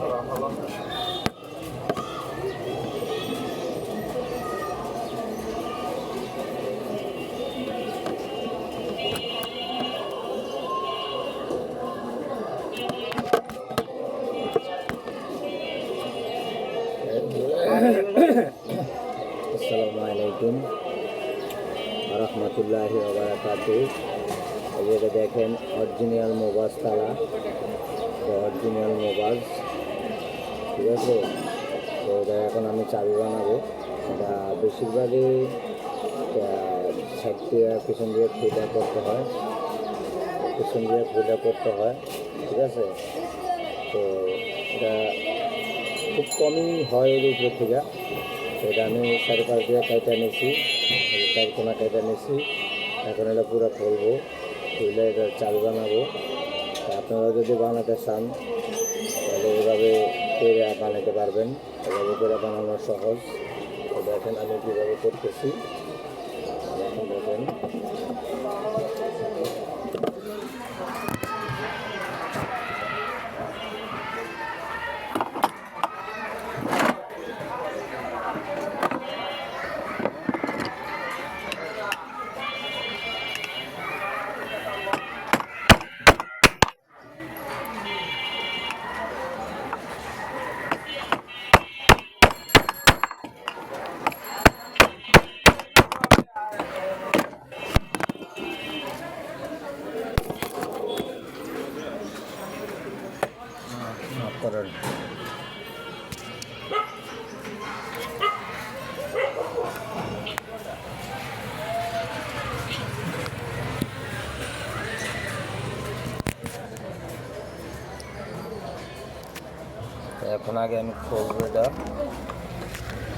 আসসালামু আলাইকুম রহমতুল্লাহি ওয়া বারাকাতুহু। এটা দেখেন অরিজিনাল মোবাজ তালা, অরিজিনাল মোবাজ, ঠিক আছে। তো এটা এখন আমি চাবি বানাবো। এটা বেশিরভাগই সাইড দিয়ে পিছন দিয়ে খুলে করতে হয়, ঠিক আছে। তো এটা খুব কমই হয় ওর উপরে থেকে। এটা আমি 4.5 দিয়ে কাইটা নিয়েছি, 4 কোনা কাইটা নিয়েছি। এখন এটা পুরো খুলবো, খুলে এটা চাল বানাবো। আপনারা যদি বানাতে চান তাহলে এভাবে করে বানাতে পারবেন, এভাবে করে বানানো সহজ। তো দেখেন আমি কীভাবে করতেছি, এখন দেখেন। করেন এখন আগে আমি খুলবো। এটা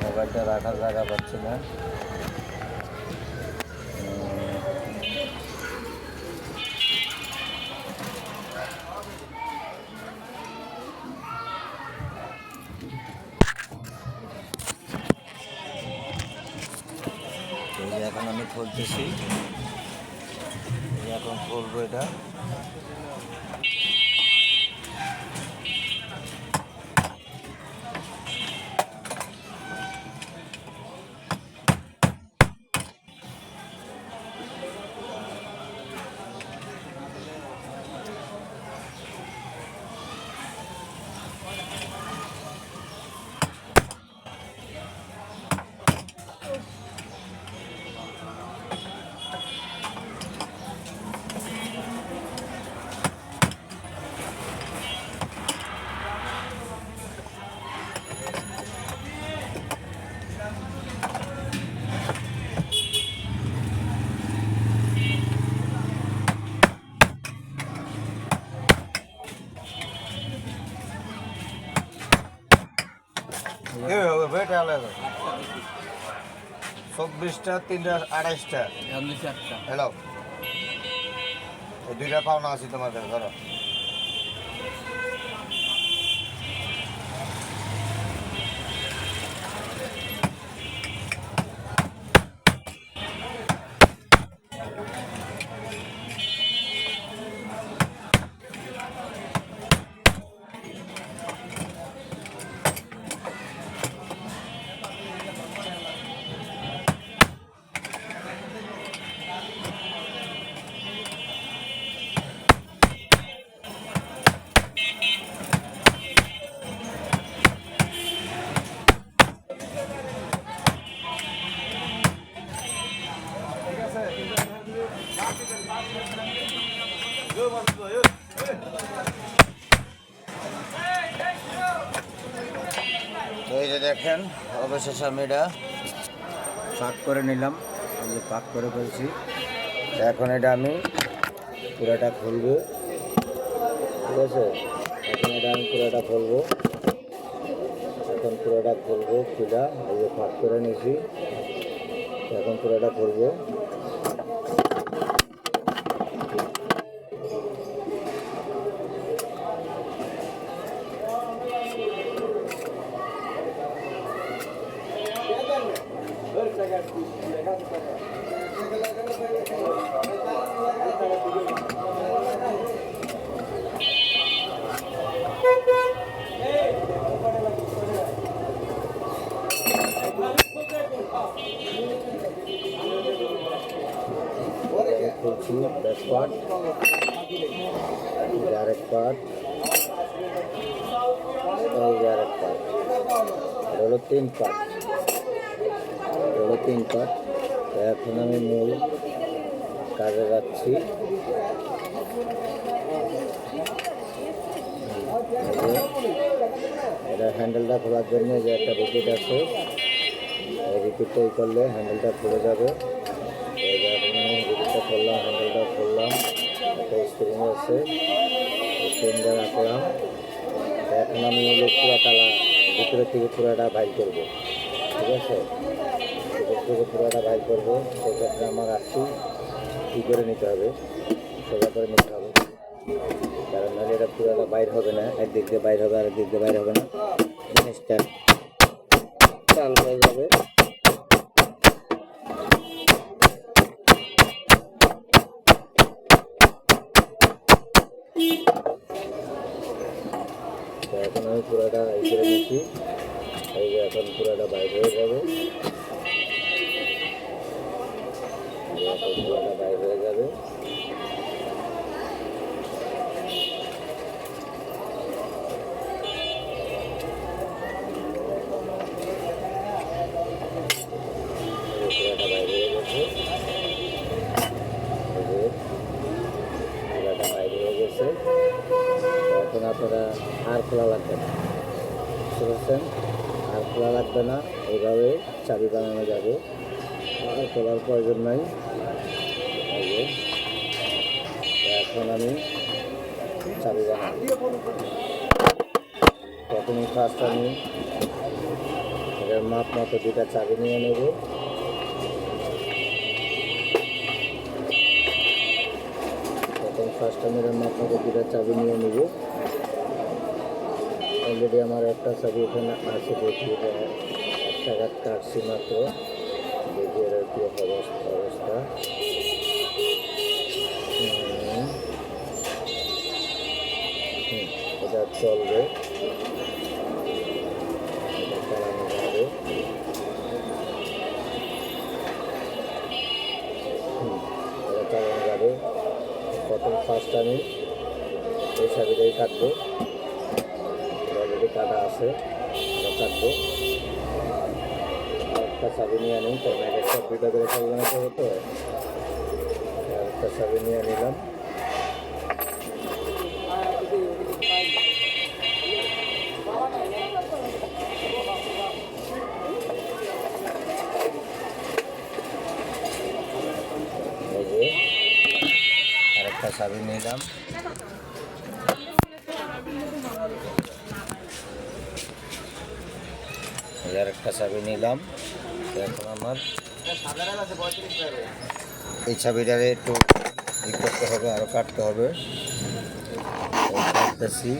মোবাইলটা রাখার জায়গা পাচ্ছি না। এখন আমি খুলতেছি, এখন খুলবো এটা। চব্বিশটা, 3টা, 28টা, হ্যালো, এই 2টা পাওনা আছে তোমার কাছে, ধরো। এই যে দেখেন, অবশেষে আমি এটা পাক করে নিলাম, এই যে পাক করে ফেলছি। এখন এটা আমি পুরোটা খুলবো, ঠিক আছে। এখন এটা আমি পুরোটা খুলবো, খুলে এই যে পাক করে নিয়েছি। এখন পুরোটা খুলবো। নিয়েছি ব্যাক পার্ট, আরেক পার্ট, এই যে আরেক পার্ট, হলো 3 পার্ট, এখন আমি মূল কাজে যাচ্ছি। এটা হ্যান্ডেলটা খোলার জন্য যে একটা রিপিট আছে, এই রিপিটটা করলে হ্যান্ডেলটা খুলে যাবে। রিপিটটা করলাম, হ্যান্ডেলটা খুললাম, একটা স্প্রিং আছে, স্প্রিংটা রাখলাম। এখন আমি পুরো তালা ভিতরের থেকে পুরোটা বাইর করবো, ঠিক আছে? ভিতর থেকে পুরোটা বাইর করবো, সেক্ষেত্রে আমার আটটি কী করে নিতে হবে, সোজা করে নিতে হবে, কারণ নাহলে এটা পুরোটা বাইর হবে না, একদিক দিয়ে বাইর হবে আর একদিক দিয়ে বাইর হবে না, জিনিসটা চাল হয়ে যাবে। এখন আমি পুরোটা এই করে নিচ্ছি, এই যে এখন পুরোটা বাইর হয়ে যাবে, পুরোটা বাইর হয়ে যাবে। এখন আপনারা আর খোলা লাগবে না, বুঝতে পারছেন? আর খোলা লাগবে না, এইভাবে চাবি বানানো যাবে, আর খোলার প্রয়োজন নাই। এখন আমি চাবি বানাবো। প্রথমে ফার্স্ট আমি এটার মাপ মতো 2টা চাবি নিয়ে নেব। ফার্স্ট আমি এর মাপ মতো 2টা চাবি নিয়ে নেব। অলরেডি আমার একটা চাবি এখানে আছে, দেখি একটা গাছ কাটছি মাত্র, দেখি এর কি অবস্থা। এটা চলবে, এটা চালানো যাবে। এটা চালানো যাবে। প্রথম ফার্স্ট আমি এই চাবিটাই কাটবো, অলরেডি কাটা আছে, এটা কাটবো। একটা চাবি নিয়ে নিই, কারণ এক একটা 2টা করে চাবি বানাতে হতো। একটা চাবি নিয়ে নিলাম। আরেকটা চাবি নিলাম। আরেকটা চাবি নিলাম। এখন আমার এই চাবিটারে একটু ই করতে হবে, আরও কাটতে হবে, কাটতেছি।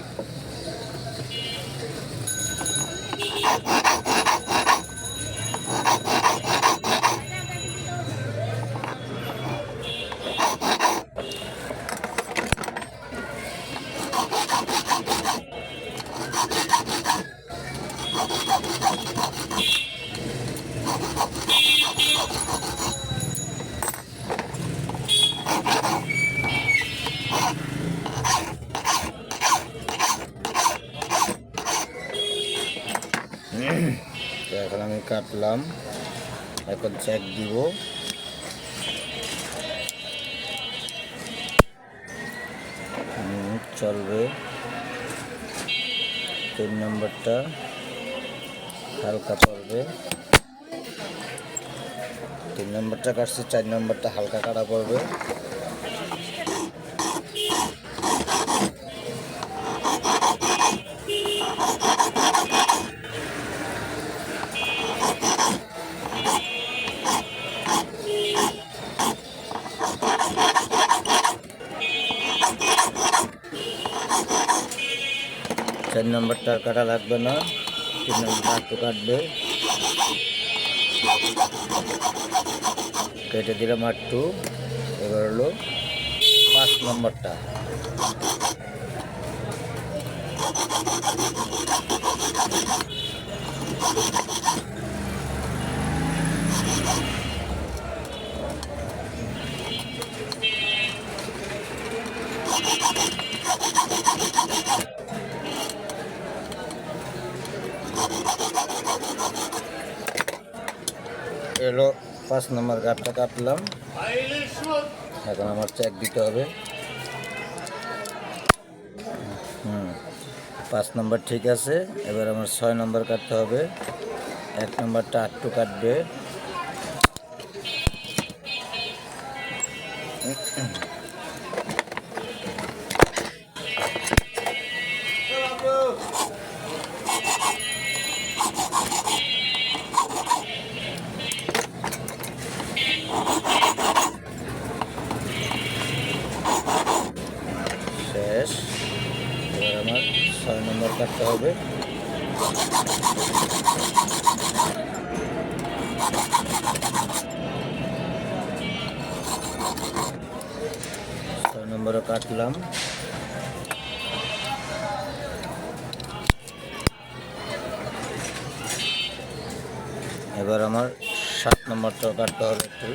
এখন আমি কাটলাম, এখন চেক দিব। চলবে। 3 নম্বরটা হালকা পড়বে, 3 নম্বরটা কাটছি, 4 নম্বরটা হালকা কাটা পড়বে। চার নম্বরটা কাটা লাগবে না, 3 নম্বরটা একটু কাটবে, কেটে দিলাম একটু। এবার হলো 5 নম্বরটা। এলো 5 নম্বর গাঁটটা কাটলাম। এখন আমার চেক দিতে হবে। 5 নম্বর ঠিক আছে। এবার আমার 6 নম্বর কাটতে হবে। 1 নম্বরটা আটটু কাটবে। শেষ। এবার আমার 6 নম্বর কাটতে হবে। 6 নম্বরও কাটলাম। এবার আমার 7 নম্বরটাও কাটতে হবে একটু।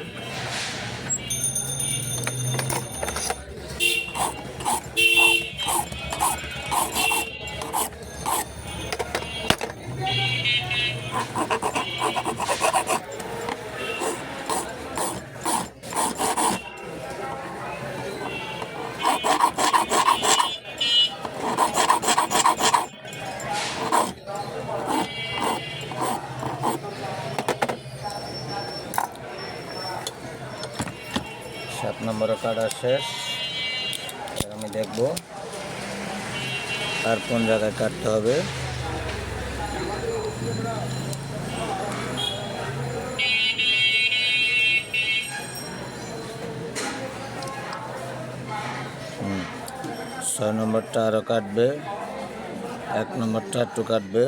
সাত নম্বরও কাটা শেষ। এবার আমি দেখব আর কোন জায়গায় কাটতে হবে। ছয় নম্বরটা আরও কাটবে। 1 নম্বরটা একটু কাটবে।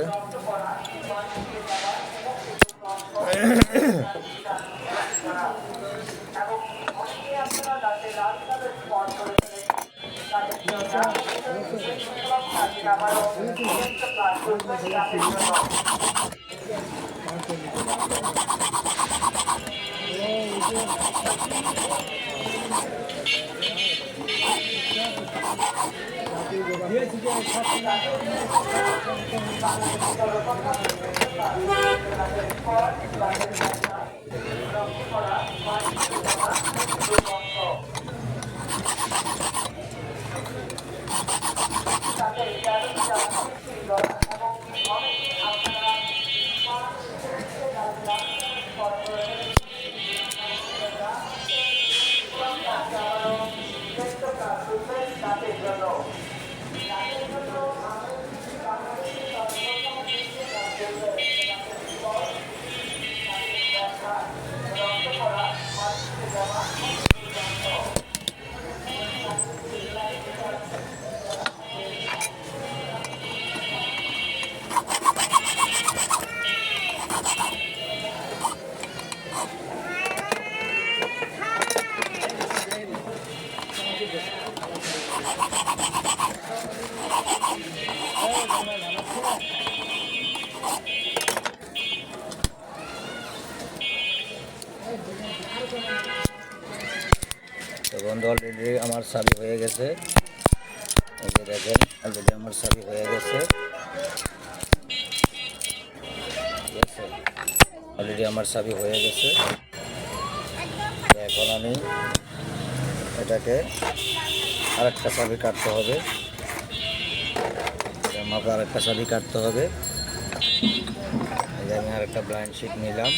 তো বন্ধু, অলরেডি আমার চাবি হয়ে গেছে। এই যে দেখেন, অলরেডি আমার চাবি হয়ে গেছে। ঠিক আছে, অলরেডি আমার চাবি হয়ে গেছে। এখন আমি এটাকে আরেকটা চাবি কাটতে হবে। আমাকে আরেকটা চাবি কাটতে হবে। এই যে আমি আরেকটা ব্লাইন্ড শিট নিলাম,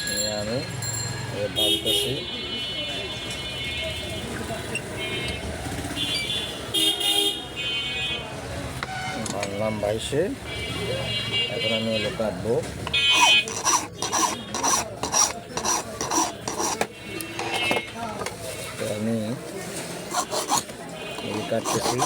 নিয়ে আমি বাঁধতেছি। ভাঙলাম 22-এ। এখন আমি এগুলো কাটবো। তো আমি কাটতেছি।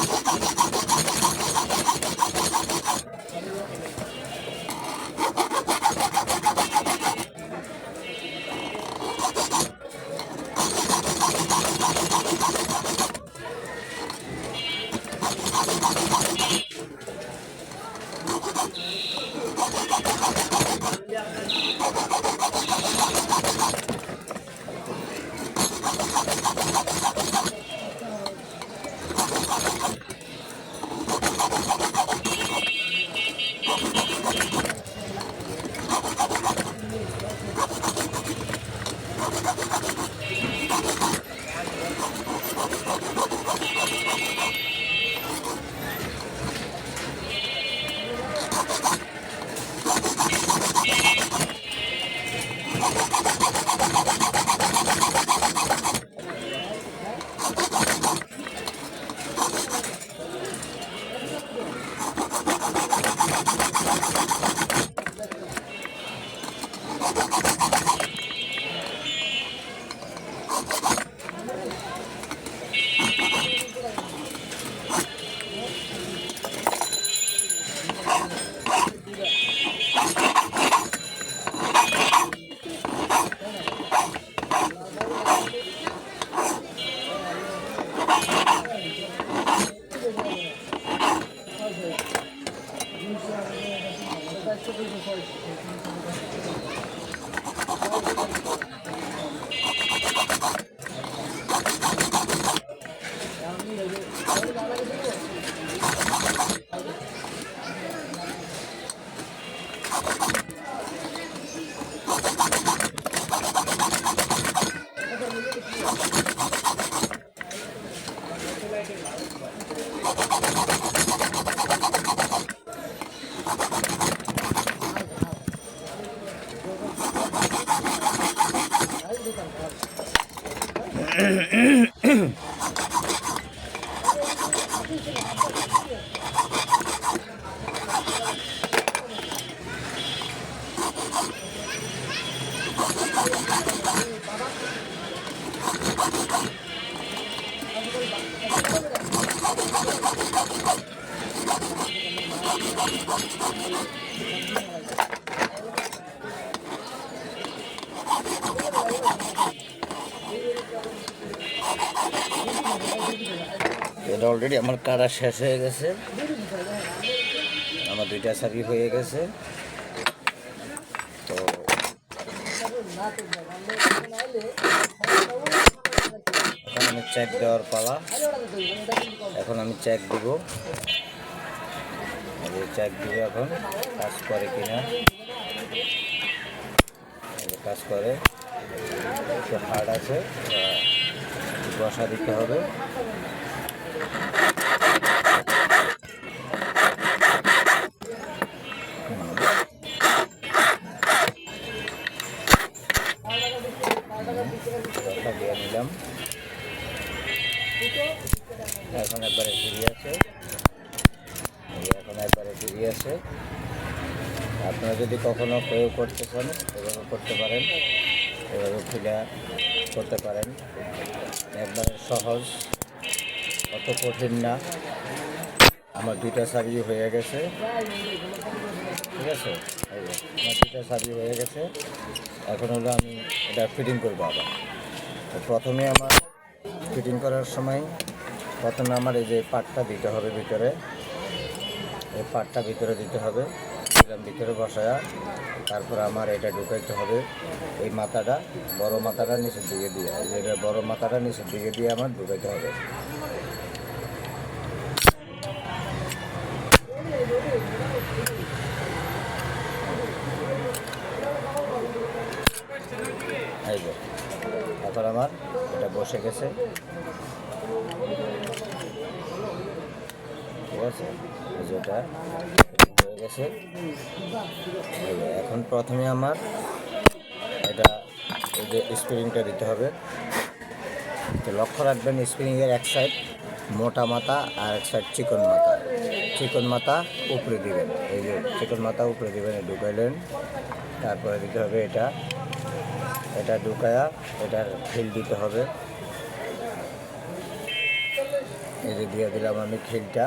এটা অলরেডি আমার কাটা শেষ হয়ে গেছে, আমার 2টা চাবি হয়ে গেছে। তো এখন আমি চেক দেওয়ার পালা। এখন আমি চেক দিব, চেক দিব এখন কাজ করে কিনা। কাজ করে, একটু হার্ড আছে, বসা দিতে হবে। দিয়ে নিলাম, এখন একবারে ফিরে আছে, এখন একবারে ফিরে আছে। আপনারা যদি কখনো প্রয়োগ করতে চান এভাবে করতে পারেন, এভাবে খুলে করতে পারেন, একবারে সহজ, অত কঠিন না। আমার 2টা চাবি হয়ে গেছে, ঠিক আছে, আমার 2টা চাবি হয়ে গেছে। এখন হলো আমি এটা ফিটিং করবো আবার। তো প্রথমে আমার ফিটিং করার সময় প্রথমে আমার এই যে পার্টটা দিতে হবে ভিতরে, এই পার্টটা ভিতরে দিতে হবে, ভিতরে বসায়া তারপর আমার এটা ঢুকাইতে হবে। এই মাথাটা, বড় মাথাটা নিচের দিকে দিয়ে, এটা বড় মাথাটা নিচের দিকে দিয়ে আমার ঢুকাইতে হবে। এই যে এখন আমার এটা বসে গেছে, ঠিক আছে, যেটা হয়ে গেছে। এখন প্রথমে আমার এটা এই যে স্প্রিংটা দিতে হবে। তো লক্ষ্য রাখবেন স্প্রিংয়ের এক সাইড মোটা মাথা আর এক সাইড চিকন মাথা। চিকন মাথা উপরে দিবেন, এই যে চিকন মাথা উপরে দিবেন, ঢুকাইলেন। তারপরে দিতে হবে এটা, এটা ঢুকায়া এটার খিল দিতে হবে। এই যে দিয়ে দিলাম আমি খিলটা,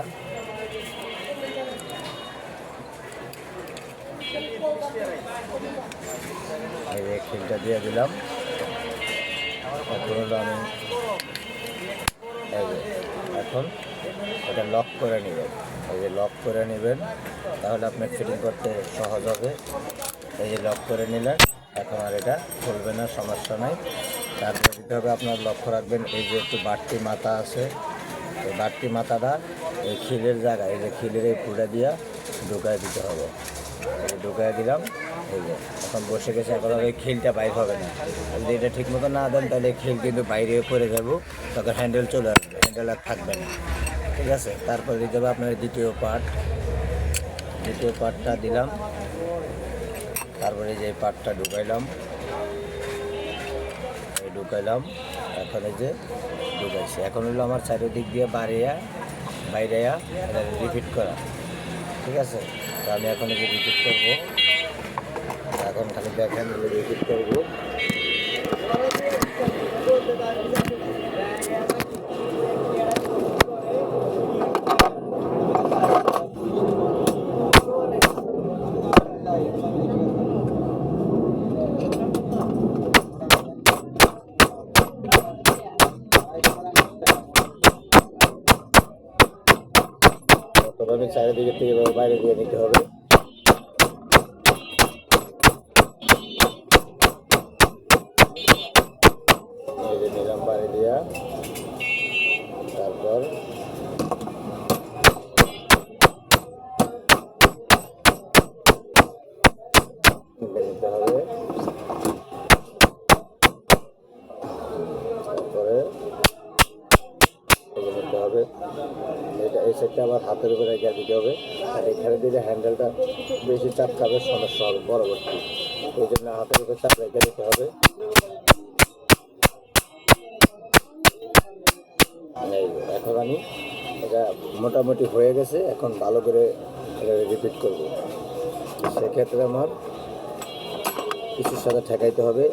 এই যে খিলটা দিয়ে দিলাম। এখন হলো আমি এখন এটা লক করে নেবেন, এই যে লক করে নেবেন, তাহলে আপনার ফিটিং করতে সহজ হবে। এই যে লক করে নিলেন, এখন আর এটা খুলবে না, সমস্যা নাই। তারপরে দিতে হবে, আপনার লক্ষ্য রাখবেন এই যে একটু বাড়তি মাথা আছে, এই বাড়তি মাথাটা এই খিলের জায়গায়, এই যে খিলের এই পুরা দিয়া ঢুকায় দিতে হবে। ঢুকায় দিলাম, এই যে এখন বসে গেছে। এখন আর ওই খিলটা বাইর হবে না। যদি এটা ঠিক মতো না দেন তাহলে খিল কিন্তু বাইরে পড়ে যাবো, তখন হ্যান্ডেল চলে আসবে, হ্যান্ডেল আর থাকবে না, ঠিক আছে। তারপরে দিতে হবে আপনার দ্বিতীয় পার্টটা দিলাম। তারপরে যে পার্টটা ঢুকাইলাম, এখন এই যে ঢুকাইছি। এখন হলো আমার চারিদিক দিয়ে বাইরে এটা রিপিট করা, ঠিক আছে। তো আমি এখন এই যে রিপিট করবো, এখন খালি দেখেন রিপিট করবো। তবে চারিদিকে থেকে বাইরে দিয়ে নিতে হবে। নিলাম বাইরে দিয়া, তারপর নিতে হবে। তারপরে নিতে হবে, এটা এই সাইডটা আবার হাতের উপরে রেখে দিতে হবে। আর এখানে দিলে হ্যান্ডেলটা বেশি চাপ খাবে, সমস্যা হবে পরবর্তী, এই জন্য হাতের উপরে চাপ রেখে দিতে হবে। এখন আমি এটা মোটামুটি হয়ে গেছে, এখন ভালো করে এটা রিপিট করব। সেক্ষেত্রে আমার কিছুর সাথে ঠেকাইতে হবে।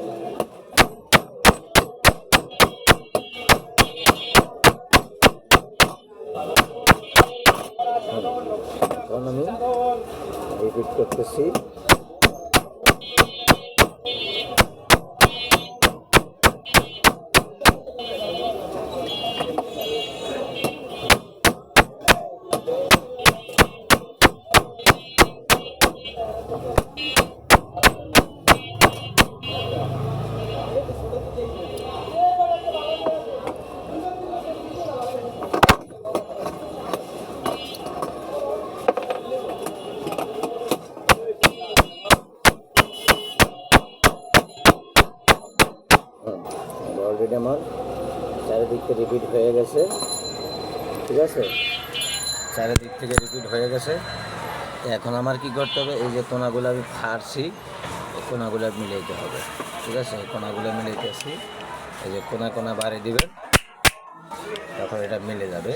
আমি রিপিট করতেছি। অলরেডি আমার চারিদিক থেকে রিপিট হয়ে গেছে, ঠিক আছে, চারিদিক থেকে রিপিট হয়ে গেছে। এখন আমার কি করতে হবে, এই যে কোনাগুলো আমি ফাড়ছি, এই কোনাগুলো মিলাইতে হবে, ঠিক আছে। এই কোনাগুলো মিলাইতেছি, এই যে কোনা কোনা বাড়ি দিবেন, তখন এটা মিলে যাবে।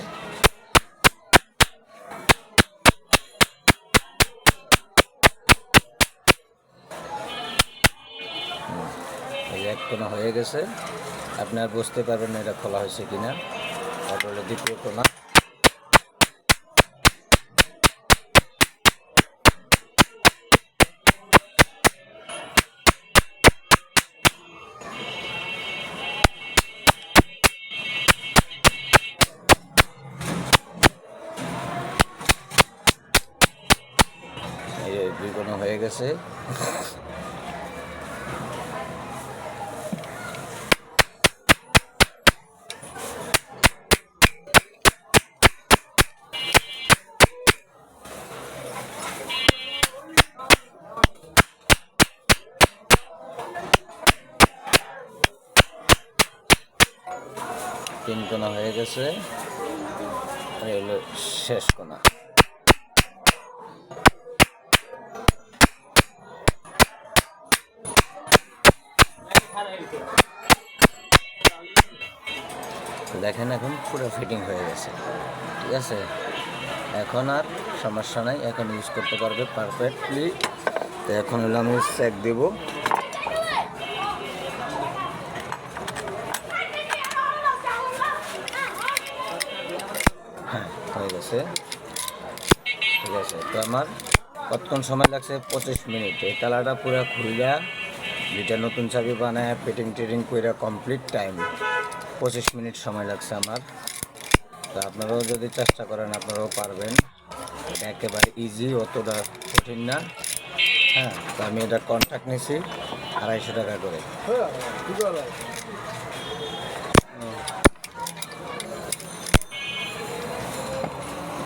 এই এক কোনা হয়ে গেছে, আপনি আর বুঝতে পারবেন না এটা খোলা হয়েছে কিনা। তারপরে দ্বিতীয় কোনা, এই যে দুই কোনা হয়ে গেছে। তিন কোনা হয়ে গেছে, এই হলো শেষ কোনা। দেখেন এখন পুরো ফিটিং হয়ে গেছে, ঠিক আছে। এখন আর সমস্যা নাই, এখন ইউজ করতে পারবে পারফেক্টলি। তো এখন হলো আমি চেক দেব। হ্যাঁ হয়ে গেছে, ঠিক আছে। তো আমার কতক্ষণ সময় লাগছে, 25 মিনিট। এই তালাটা পুরো খুইলা যেটা নতুন চাবি বানায় ফিটিং টিটিং করে কমপ্লিট টাইম 25 মিনিট সময় লাগছে আমার। তো আপনারাও যদি চেষ্টা করেন আপনারাও পারবেন, এটা একেবারে ইজি, অতটা কঠিন না। হ্যাঁ, তো আমি এটা কন্ট্রাক্ট নিয়েছি 250 টাকা করে।